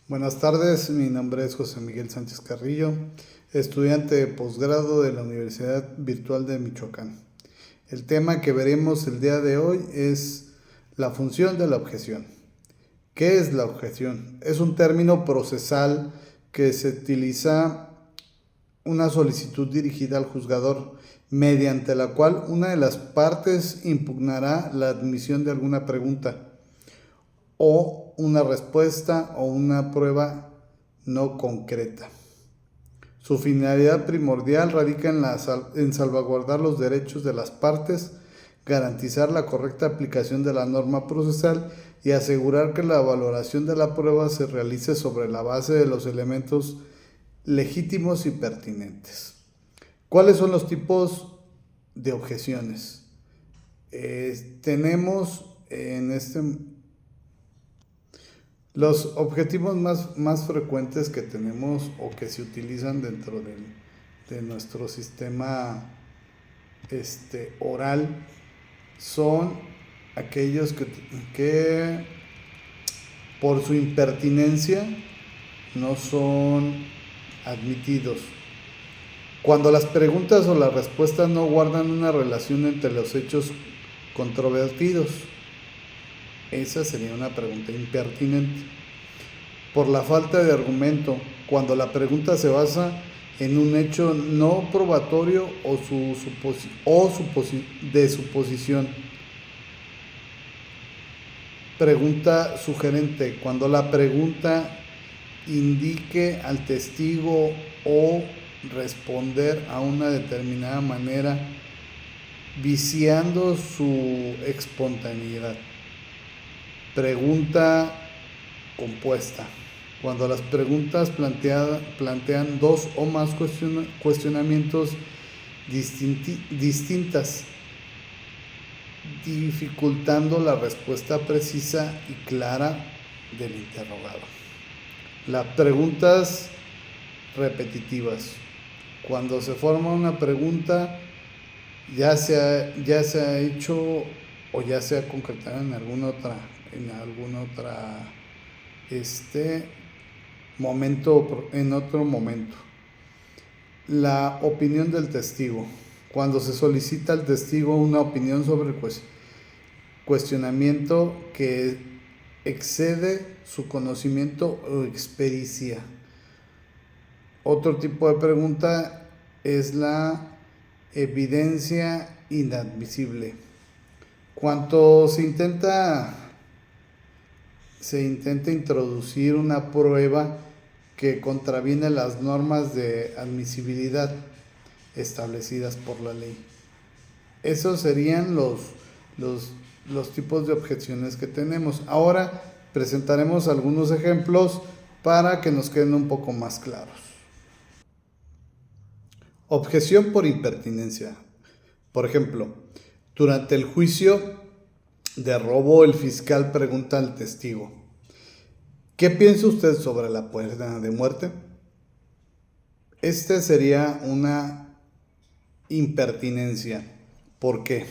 Buenas tardes, mi nombre es José Miguel Sánchez Carrillo, estudiante de posgrado de la Universidad Virtual de Michoacán. El tema que veremos el día de hoy es la función de la objeción. ¿Qué es la objeción? Es un término procesal que se utiliza una solicitud dirigida al juzgador, mediante la cual una de las partes impugnará la admisión de alguna pregunta o una respuesta o una prueba no concreta. Su finalidad primordial radica en salvaguardar los derechos de las partes, garantizar la correcta aplicación de la norma procesal y asegurar que la valoración de la prueba se realice sobre la base de los elementos legítimos y pertinentes. ¿Cuáles son los tipos de objeciones? Tenemos en los objetivos más frecuentes que tenemos o que se utilizan dentro de nuestro sistema oral son aquellos que por su impertinencia no son admitidos. Cuando las preguntas o las respuestas no guardan una relación entre los hechos controvertidos. Esa sería una pregunta impertinente. Por la falta de argumento, cuando la pregunta se basa en un hecho no probatorio de suposición. Pregunta sugerente, cuando la pregunta indique al testigo o responder a una determinada manera, viciando su espontaneidad. Pregunta compuesta, cuando las preguntas plantean dos o más cuestionamientos distintas, dificultando la respuesta precisa y clara del interrogado. Las preguntas repetitivas, cuando se forma una pregunta ya se ha hecho o ya se ha concretado en algún otro momento. La opinión del testigo, cuando se solicita al testigo una opinión sobre el cuestionamiento que excede su conocimiento o experiencia. Otro tipo de pregunta es la evidencia inadmisible. Cuando se intenta introducir una prueba que contraviene las normas de admisibilidad establecidas por la ley. Esos serían los tipos de objeciones que tenemos. Ahora presentaremos algunos ejemplos para que nos queden un poco más claros. Objeción por impertinencia. Por ejemplo, durante el juicio de robo, el fiscal pregunta al testigo: ¿qué piensa usted sobre la pena de muerte? Esta sería una impertinencia. ¿Por qué?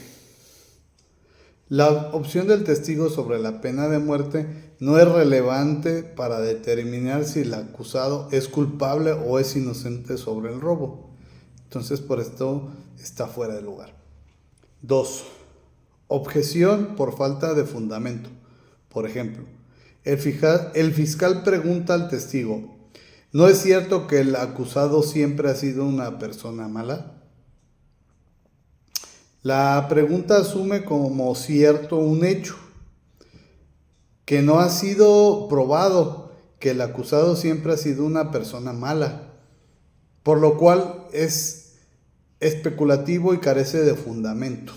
La opción del testigo sobre la pena de muerte no es relevante para determinar si el acusado es culpable o es inocente sobre el robo. Entonces, por esto está fuera de lugar. 2. Objeción por falta de fundamento. Por ejemplo, el fiscal pregunta al testigo: ¿no es cierto que el acusado siempre ha sido una persona mala? La pregunta asume como cierto un hecho que no ha sido probado, que el acusado siempre ha sido una persona mala, por lo cual es especulativo y carece de fundamento.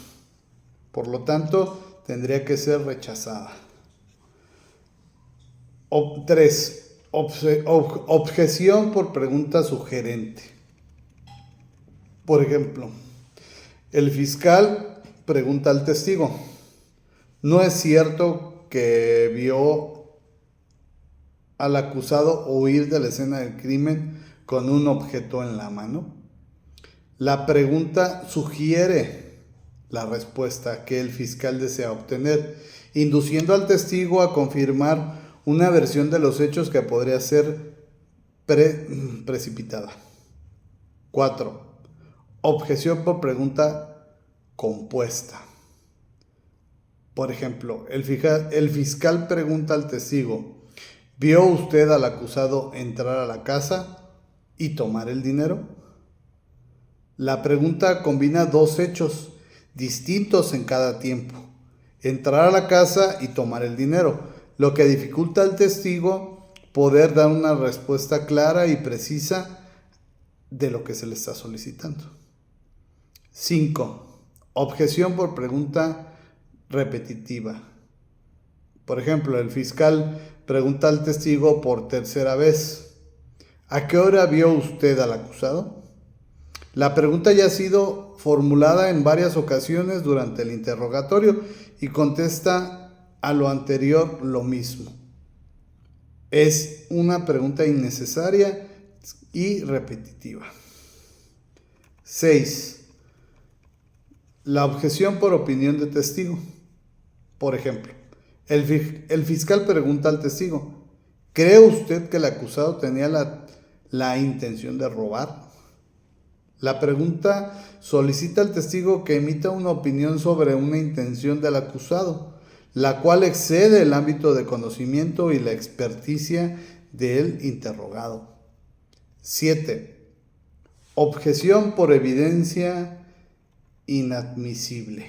Por lo tanto, tendría que ser rechazada. 3. Objeción por pregunta sugerente. Por ejemplo, el fiscal pregunta al testigo: ¿no es cierto que vio al acusado huir de la escena del crimen con un objeto en la mano? La pregunta sugiere la respuesta que el fiscal desea obtener, induciendo al testigo a confirmar una versión de los hechos que podría ser precipitada. 4. Objeción por pregunta compuesta. Por ejemplo, el fiscal pregunta al testigo: ¿vio usted al acusado entrar a la casa y tomar el dinero? La pregunta combina dos hechos distintos en cada tiempo: entrar a la casa y tomar el dinero, lo que dificulta al testigo poder dar una respuesta clara y precisa de lo que se le está solicitando. 5. Objeción por pregunta repetitiva. Por ejemplo, el fiscal pregunta al testigo por tercera vez: ¿a qué hora vio usted al acusado? La pregunta ya ha sido formulada en varias ocasiones durante el interrogatorio y contesta a lo anterior lo mismo. Es una pregunta innecesaria y repetitiva. 6. La objeción por opinión de testigo. Por ejemplo, el fiscal pregunta al testigo: ¿cree usted que el acusado tenía la intención de robar? La pregunta solicita al testigo que emita una opinión sobre una intención del acusado, la cual excede el ámbito de conocimiento y la experticia del interrogado. 7. Objeción por evidencia inadmisible.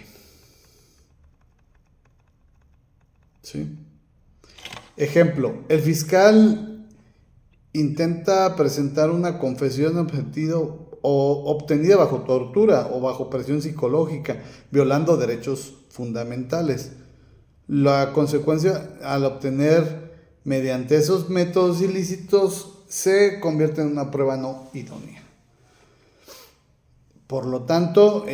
¿Sí? Ejemplo: el fiscal intenta presentar una confesión obtenida bajo tortura o bajo presión psicológica, violando derechos fundamentales. La consecuencia, al obtener mediante esos métodos ilícitos, se convierte en una prueba no idónea. Por lo tanto,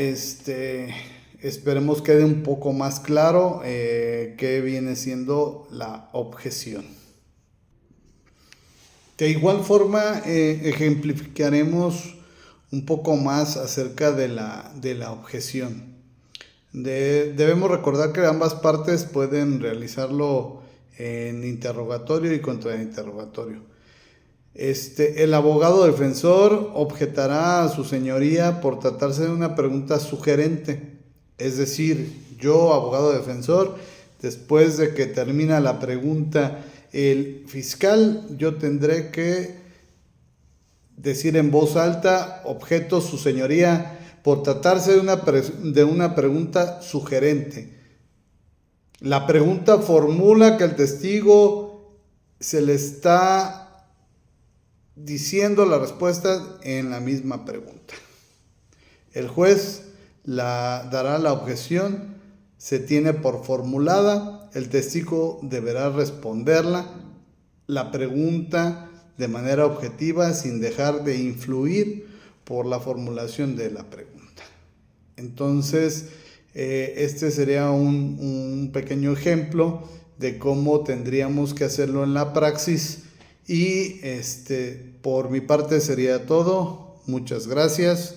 esperemos quede un poco más claro qué viene siendo la objeción. De igual forma, ejemplificaremos un poco más acerca de la objeción. Debemos recordar que ambas partes pueden realizarlo en interrogatorio y contrainterrogatorio. El abogado defensor objetará a su señoría por tratarse de una pregunta sugerente. Es decir, yo, abogado defensor, después de que termina la pregunta el fiscal, yo tendré que decir en voz alta: objeto su señoría por tratarse de una pregunta sugerente. La pregunta formula que el testigo se le está diciendo la respuesta en la misma pregunta. El juez dará la objeción, se tiene por formulada, el testigo deberá responderla, la pregunta de manera objetiva, sin dejar de influir por la formulación de la pregunta. Entonces, este sería un pequeño ejemplo de cómo tendríamos que hacerlo en la praxis. Y por mi parte sería todo. Muchas gracias.